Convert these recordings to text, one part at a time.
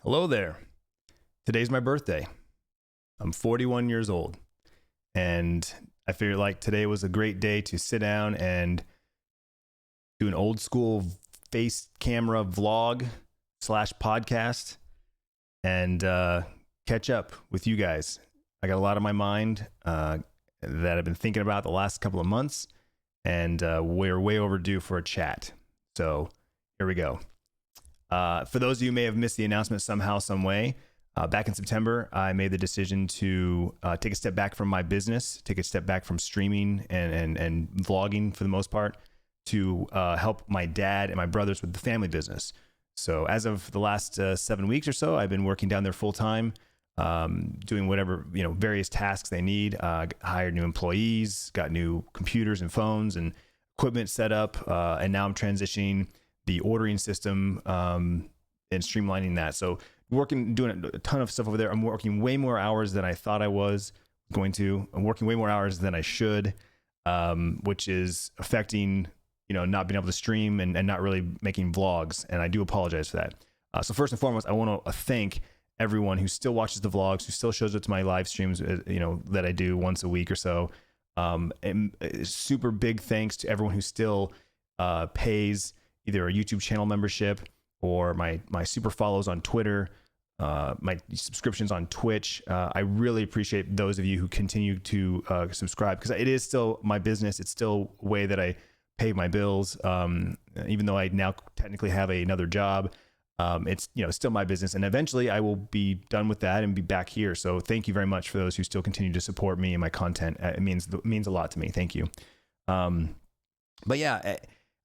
Hello there. Today's my birthday. I'm 41 years old. And I figured like today was a great day to sit down and do an old school face camera vlog / podcast and catch up with you guys. I got a lot on my mind that I've been thinking about the last couple of months, and we're way overdue for a chat. So here we go. For those of you who may have missed the announcement somehow, some way, back in September, I made the decision to take a step back from my business, take a step back from streaming and vlogging for the most part, to help my dad and my brothers with the family business. So as of the last 7 weeks or so, I've been working down there full time, doing whatever, various tasks they need. Hired new employees, got new computers and phones and equipment set up, and now I'm transitioning the ordering system and streamlining that. So doing a ton of stuff over there. I'm working way more hours than I thought I was going to. I'm working way more hours than I should, which is affecting, not being able to stream and not really making vlogs. And I do apologize for that. So first and foremost, I want to thank everyone who still watches the vlogs, who still shows up to my live streams, that I do once a week or so. And super big thanks to everyone who still pays either a YouTube channel membership or my super follows on Twitter, my subscriptions on Twitch. I really appreciate those of you who continue to subscribe, because it is still my business. It's still a way that I pay my bills. Even though I now technically have another job, it's still my business, and eventually I will be done with that and be back here. So thank you very much for those who still continue to support me and my content. It means a lot to me. Thank you. But yeah,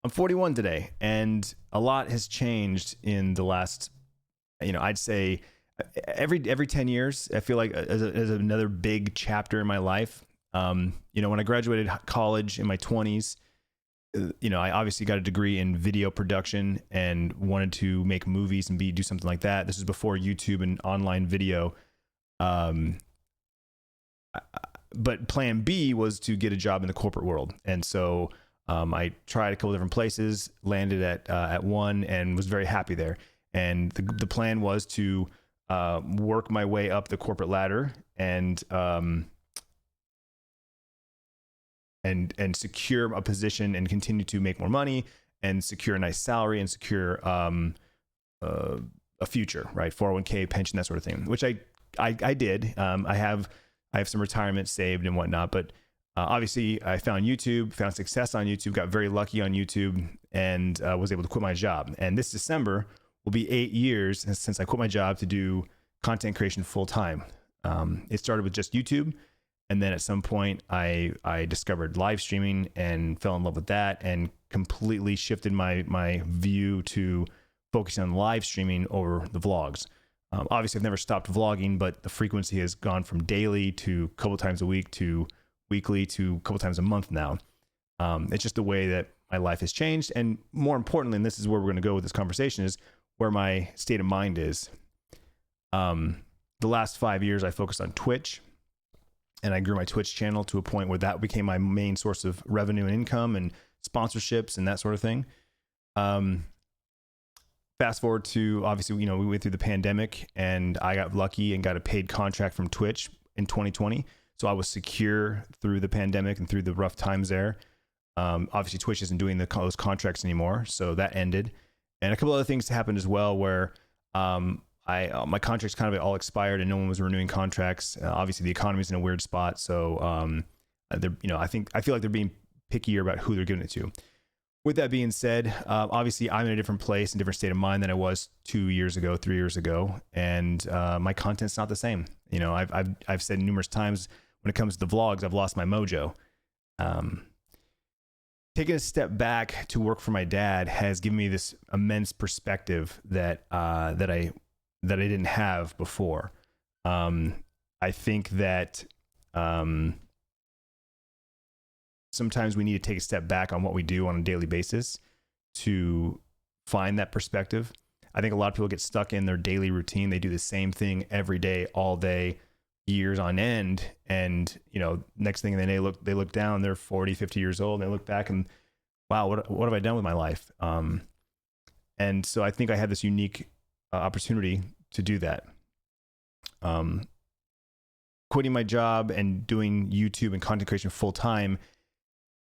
I'm 41 today, and a lot has changed in the last, I'd say every 10 years, I feel like as another big chapter in my life. When I graduated college in my 20s, I obviously got a degree in video production and wanted to make movies and do something like that. This is before YouTube and online video. But plan B was to get a job in the corporate world. And so I tried a couple different places, landed at one, and was very happy there. And the plan was to work my way up the corporate ladder and secure a position and continue to make more money and secure a nice salary and secure a future, right? 401k, pension, that sort of thing, which I did. I have some retirement saved and whatnot, but obviously I found success on YouTube, got very lucky on YouTube, and was able to quit my job. And this December will be 8 years since I quit my job to do content creation full time. It started with just YouTube. And then at some point I discovered live streaming and fell in love with that, and completely shifted my view to focusing on live streaming over the vlogs. Obviously I've never stopped vlogging, but the frequency has gone from daily to a couple times a week to weekly to a couple times a month now. It's just the way that my life has changed. And more importantly, and this is where we're going to go with this conversation, is where my state of mind is. The last 5 years I focused on Twitch, and I grew my Twitch channel to a point where that became my main source of revenue and income and sponsorships and that sort of thing. Fast forward to, obviously, we went through the pandemic, and I got lucky and got a paid contract from Twitch in 2020. So I was secure through the pandemic and through the rough times there. Obviously Twitch isn't doing those contracts anymore, so that ended. And a couple other things happened as well, where my contracts kind of all expired and no one was renewing contracts. Obviously the economy's in a weird spot. So, I feel like they're being pickier about who they're giving it to. With that being said, obviously I'm in a different place, and different state of mind than I was 2 years ago, 3 years ago. And, my content's not the same. I've said numerous times, when it comes to the vlogs, I've lost my mojo. Taking a step back to work for my dad has given me this immense perspective that I didn't have before. I think that sometimes we need to take a step back on what we do on a daily basis to find that perspective. I think a lot of people get stuck in their daily routine. They do the same thing every day, all day, years on end. And, next thing they look down, they're 40, 50 years old, and they look back and, wow, what have I done with my life? And so I think I had this unique opportunity to do that. Quitting my job and doing YouTube and content creation full time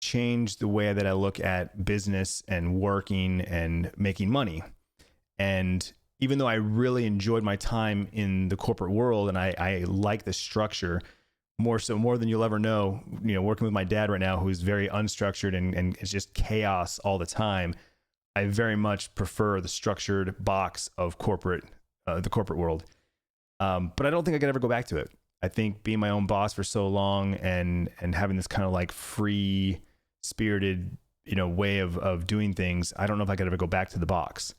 changed the way that I look at business and working and making money. And even though I really enjoyed my time in the corporate world and I like the structure more than you'll ever know, working with my dad right now, who's very unstructured and it's just chaos all the time. I very much prefer the structured box of the corporate world. But I don't think I could ever go back to it. I think being my own boss for so long and having this kind of like free spirited, way of doing things, I don't know if I could ever go back to the box.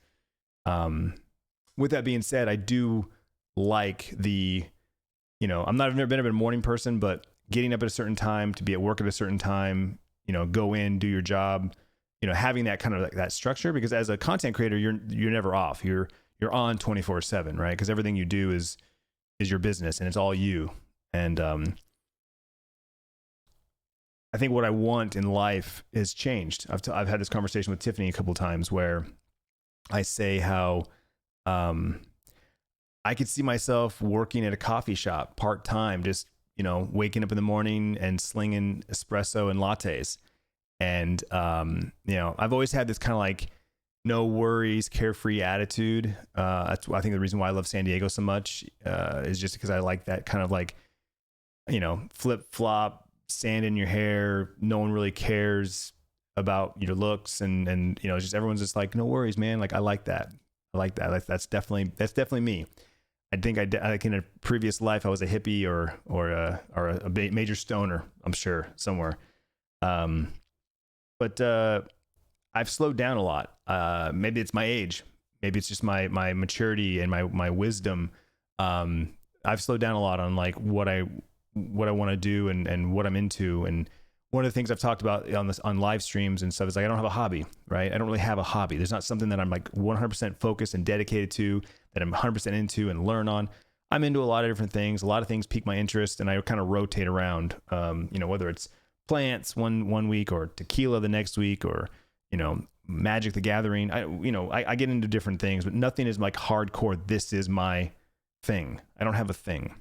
With that being said, I do like I've never been a morning person, but getting up at a certain time, to be at work at a certain time, go in, do your job, having that kind of like that structure, because as a content creator, you're never off. You're on 24/7, right? Because everything you do is your business and it's all you. And I think what I want in life has changed. I've had this conversation with Tiffany a couple of times where I say how I could see myself working at a coffee shop part-time, just, waking up in the morning and slinging espresso and lattes. And, I've always had this kind of like no worries, carefree attitude. That's, I think, the reason why I love San Diego so much is just because I like that kind of like, flip-flop, sand in your hair. No one really cares about your looks. And just everyone's just like, no worries, man. Like, I like that. That's definitely me. I think in a previous life I was a hippie or a major stoner, I'm sure, somewhere. But I've slowed down a lot. Maybe it's my age. Maybe it's just my maturity and my wisdom. I've slowed down a lot on like what I want to do and what I'm into. And one of the things I've talked about on live streams and stuff is like, I don't have a hobby, right? I don't really have a hobby. There's not something that I'm like 100% focused and dedicated to, that I'm 100% into and learn on. I'm into a lot of different things. A lot of things pique my interest and I kind of rotate around, whether it's plants one week or tequila the next week or, Magic the Gathering. I get into different things, but nothing is like hardcore. This is my thing. I don't have a thing.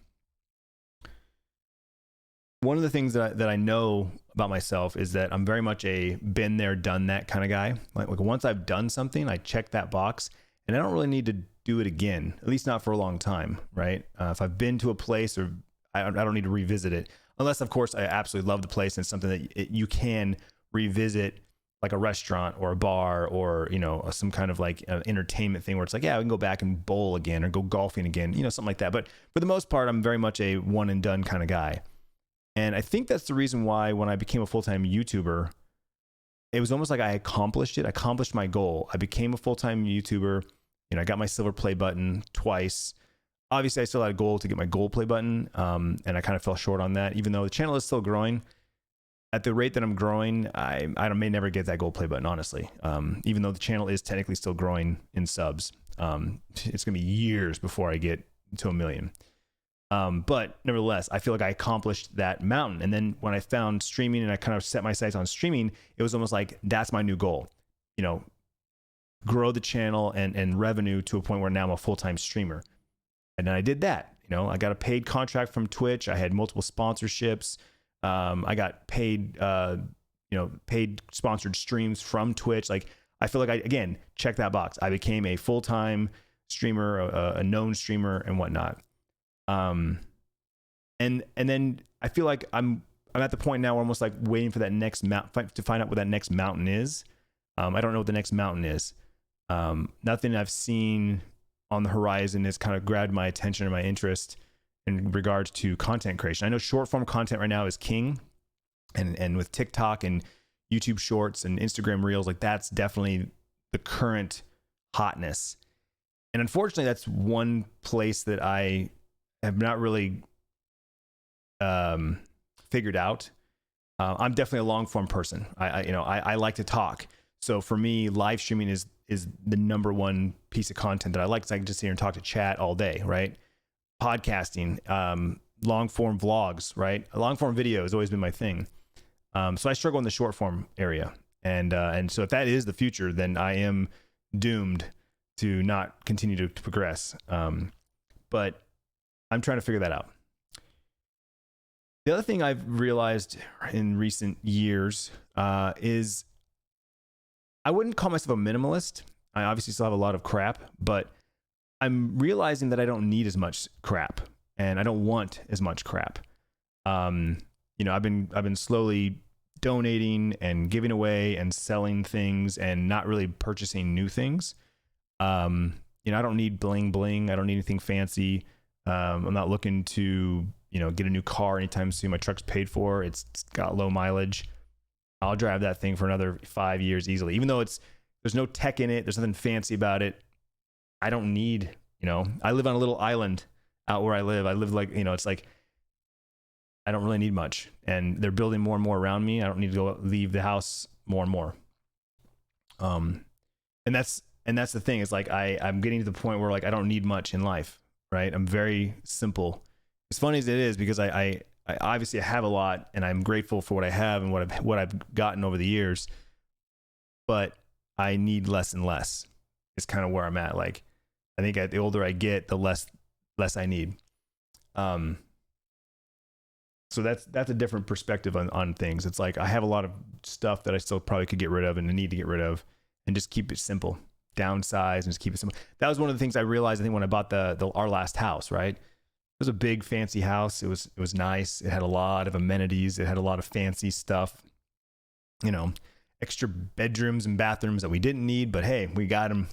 One of the things that I know about myself is that I'm very much a been there, done that kind of guy. Like once I've done something, I check that box and I don't really need to do it again, at least not for a long time, right? If I've been to a place or I don't need to revisit it, unless of course I absolutely love the place and it's something that you can revisit, like a restaurant or a bar or, some kind of like entertainment thing where it's like, yeah, we can go back and bowl again or go golfing again, something like that. But for the most part, I'm very much a one and done kind of guy. And I think that's the reason why when I became a full-time YouTuber, it was almost like I accomplished it. I accomplished my goal. I became a full-time YouTuber. I got my silver play button twice. Obviously, I still had a goal to get my gold play button. And I kind of fell short on that, even though the channel is still growing. At the rate that I'm growing, I may never get that gold play button, honestly. Even though the channel is technically still growing in subs. It's going to be years before I get to 1 million. But nevertheless, I feel like I accomplished that mountain. And then when I found streaming and I kind of set my sights on streaming, it was almost like, that's my new goal, grow the channel and revenue to a point where now I'm a full-time streamer. And then I did that, I got a paid contract from Twitch. I had multiple sponsorships. I got paid, paid sponsored streams from Twitch. Like, I feel like I, again, check that box. I became a full-time streamer, a known streamer and whatnot. And then I feel like I'm at the point now where I'm almost like waiting for that next to find out what that next mountain is. I don't know what the next mountain is. Nothing I've seen on the horizon has kind of grabbed my attention or my interest in regards to content creation. I know short form content right now is king, and with TikTok and YouTube Shorts and Instagram Reels, like that's definitely the current hotness. And unfortunately, that's one place that I have not really figured out. I'm definitely a long form person. I like to talk. So for me, live streaming is the number one piece of content that I like, because I can just sit here and talk to chat all day, right? Podcasting, long form vlogs, right? Long form video has always been my thing. So I struggle in the short form area. And so if that is the future, then I am doomed to not continue to progress. but I'm trying to figure that out. The other thing I've realized in recent years is I wouldn't call myself a minimalist. I obviously still have a lot of crap, but I'm realizing that I don't need as much crap, and I don't want as much crap. I've been slowly donating and giving away and selling things and not really purchasing new things. I don't need bling bling. I don't need anything fancy. I'm not looking to, get a new car anytime soon. My truck's paid for. It's got low mileage. I'll drive that thing for another 5 years easily. Even though there's no tech in it, there's nothing fancy about it. I don't need, I live on a little island out where I live. I live like, it's like, I don't really need much, and they're building more and more around me. I don't need to go leave the house more and more. And that's the thing. It's like, I'm getting to the point where like, I don't need much in life, right? I'm very simple. As funny as it is, because I obviously have a lot, and I'm grateful for what I have and what I've gotten over the years, but I need less and less. It's kind of where I'm at. Like, I think the older I get, the less I need. So that's a different perspective on things. It's like, I have a lot of stuff that I still probably could get rid of and need to get rid of, and just keep it simple, downsize and just keep it simple. That was one of the things I realized, I think, when I bought our last house, right? It was a big fancy house. It was nice. It had a lot of amenities. It had a lot of fancy stuff, extra bedrooms and bathrooms that we didn't need, but hey, we got them,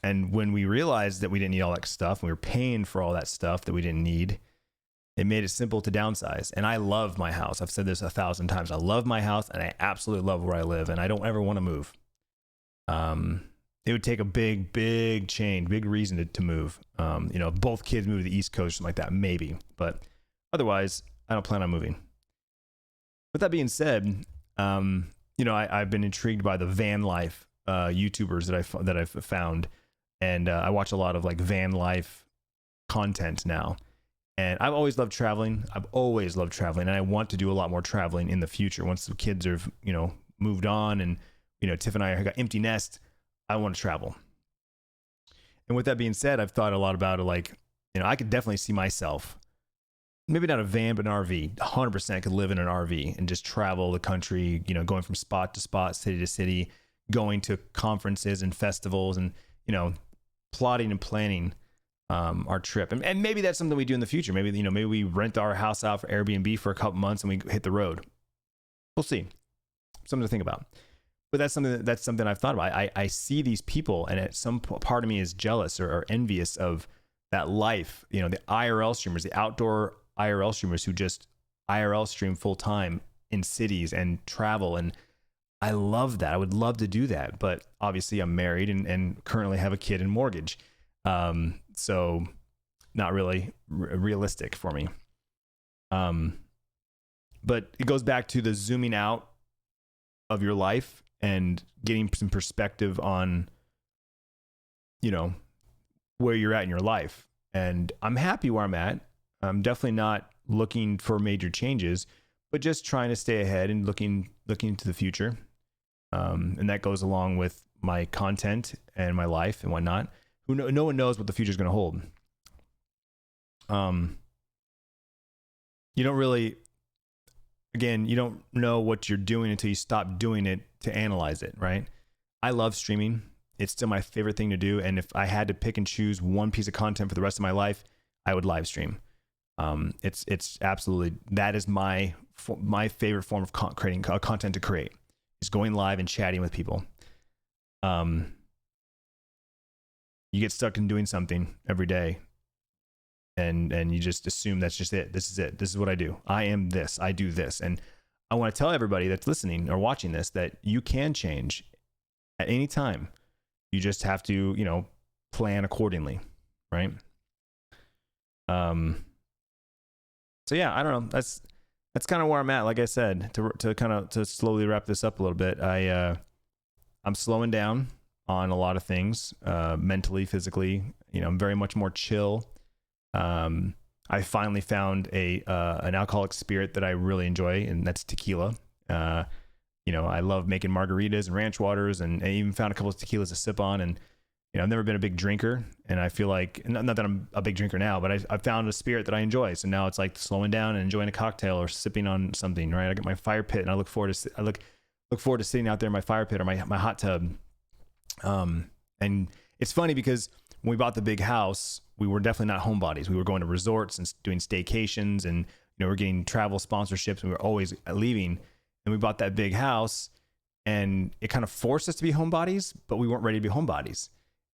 and when we realized that we didn't need all that stuff, we were paying for all that stuff that we didn't need, it made it simple to downsize. And I love my house. I've said this 1,000 times. I love my house, and I absolutely love where I live, and I don't ever want to move. It would take a big change, big reason to move. Both kids move to the East Coast, something like that, maybe. But otherwise, I don't plan on moving. With that being said, I've been intrigued by the van life YouTubers that I've found. And I watch a lot of like van life content now. And I've always loved traveling. And I want to do a lot more traveling in the future. Once the kids are, moved on, and, Tiff and I have got empty nest, I want to travel. And with that being said, I've thought a lot about it. Like, I could definitely see myself, maybe not a van, but an RV. 100% could live in an RV and just travel the country, going from spot to spot, city to city, going to conferences and festivals, and, plotting and planning our trip. And maybe that's something we do in the future. Maybe we rent our house out for Airbnb for a couple months and we hit the road. We'll see. Something to think about. But that's something I've thought about. I see these people, and at some part of me is jealous or envious of that life. The IRL streamers, the outdoor IRL streamers who just IRL stream full time in cities and travel. And I love that. I would love to do that. But obviously I'm married and currently have a kid and mortgage. So not really realistic for me. But it goes back to the zooming out of your life and getting some perspective on, where you're at in your life. And I'm happy where I'm at. I'm definitely not looking for major changes, but just trying to stay ahead and looking to the future. And that goes along with my content and my life and whatnot. No one knows what the future is going to hold. You don't know what you're doing until you stop doing it to analyze it, right? I love streaming. It's still my favorite thing to do. And if I had to pick and choose one piece of content for the rest of my life, I would live stream. It's absolutely, that is my favorite form of creating content to create, is going live and chatting with people. You get stuck in doing something every day, and you just assume that's just it. This is it. This is what I do. I am this. I do this. And I want to tell everybody that's listening or watching this that you can change at any time. You just have to, plan accordingly, right? So yeah, I don't know. That's kind of where I'm at. Like I said, to slowly wrap this up a little bit, I'm slowing down on a lot of things, mentally, physically. I'm very much more chill. I finally found an alcoholic spirit that I really enjoy, and that's tequila. I love making margaritas and ranch waters, and I even found a couple of tequilas to sip on. And I've never been a big drinker, and I feel like, not that I'm a big drinker now, but I found a spirit that I enjoy. So now it's like slowing down and enjoying a cocktail or sipping on something, right? I get my fire pit, and I look forward to sitting out there in my fire pit or my hot tub. And it's funny because when we bought the big house, we were definitely not homebodies. We were going to resorts and doing staycations, and we're getting travel sponsorships, and we were always leaving. And we bought that big house, and it kind of forced us to be homebodies, but we weren't ready to be homebodies.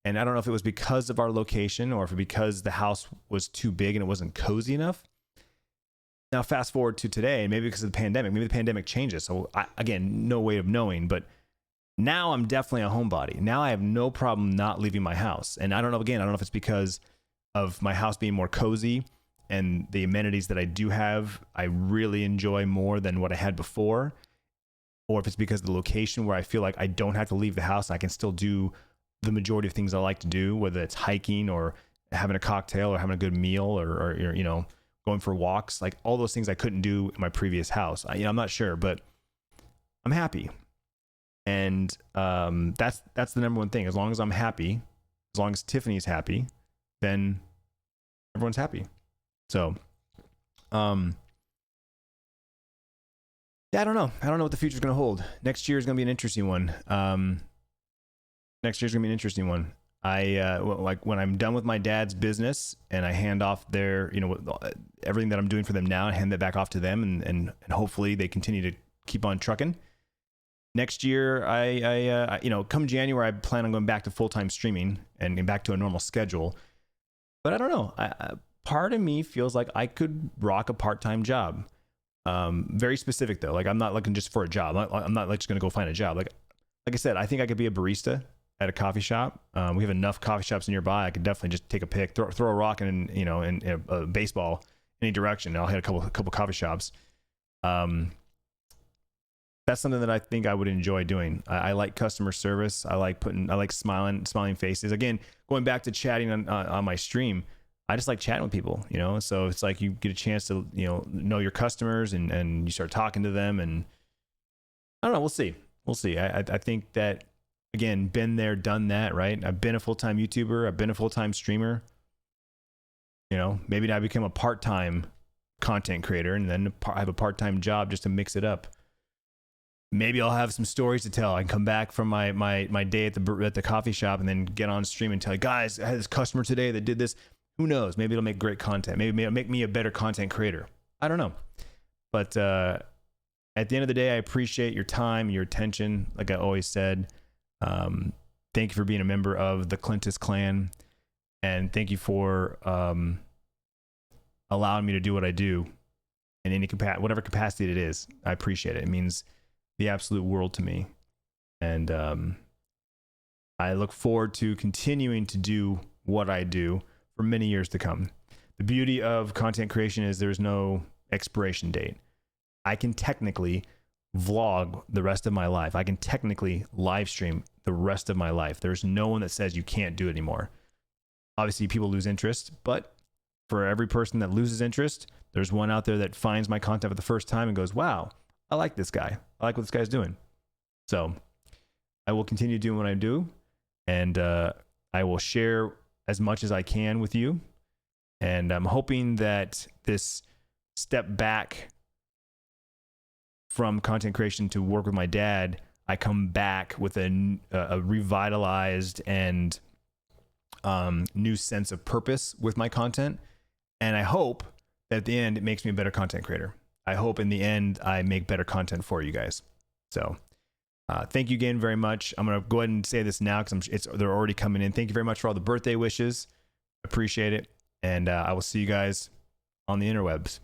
And I don't know if it was because of our location or if it because the house was too big and it wasn't cozy enough. Now, fast forward to today, maybe because of the pandemic, maybe the pandemic changes. So again, no way of knowing, but now I'm definitely a homebody. Now I have no problem not leaving my house. And I don't know if it's because of my house being more cozy and the amenities that I do have, I really enjoy more than what I had before, or if it's because of the location where I feel like I don't have to leave the house and I can still do the majority of things I like to do, whether it's hiking or having a cocktail or having a good meal or going for walks, like all those things I couldn't do in my previous house. I'm not sure, but I'm happy. And that's the number one thing. As long as I'm happy, as long as Tiffany's happy, then everyone's happy. So, yeah, I don't know what the future's going to hold. Next year is going to be an interesting one. Like when I'm done with my dad's business and I hand off their, everything that I'm doing for them now, and hand that back off to them, and hopefully they continue to keep on trucking. Next year, I come January, I plan on going back to full-time streaming and back to a normal schedule. But I don't know. Part of me feels like I could rock a part-time job. Very specific though. Like I'm not looking just for a job. I'm not like just going to go find a job. Like I said, I think I could be a barista at a coffee shop. We have enough coffee shops nearby. I could definitely just take a pick, throw a rock in a baseball any direction. I'll hit a couple coffee shops. That's something that I think I would enjoy doing. I like customer service. I like smiling faces. Again, going back to chatting on my stream, I just like chatting with people, so it's like you get a chance to, know your customers and you start talking to them, and I don't know. We'll see. I think that, again, been there, done that, right? I've been a full-time YouTuber. I've been a full-time streamer. Maybe now I become a part-time content creator, and then I have a part-time job just to mix it up. Maybe I'll have some stories to tell. I can come back from my day at the coffee shop and then get on stream and tell you, guys, I had this customer today that did this. Who knows? Maybe it'll make great content. Maybe it'll make me a better content creator. I don't know. But at the end of the day, I appreciate your time, your attention. Like I always said, thank you for being a member of the Clintus clan, and thank you for allowing me to do what I do in any whatever capacity it is. I appreciate it. It means the absolute world to me, and I look forward to continuing to do what I do for many years to come. The beauty of content creation is there's no expiration date. I can technically vlog the rest of my life. I can technically live stream the rest of my life. There's no one that says you can't do it anymore. Obviously, people lose interest, but for every person that loses interest, there's one out there that finds my content for the first time and goes, wow, I like this guy. I like what this guy's doing. So I will continue doing what I do, and I will share as much as I can with you. And I'm hoping that this step back from content creation to work with my dad, I come back with a revitalized and new sense of purpose with my content. And I hope that at the end, it makes me a better content creator. I hope in the end, I make better content for you guys. So thank you again very much. I'm going to go ahead and say this now because they're already coming in. Thank you very much for all the birthday wishes. Appreciate it. And I will see you guys on the interwebs.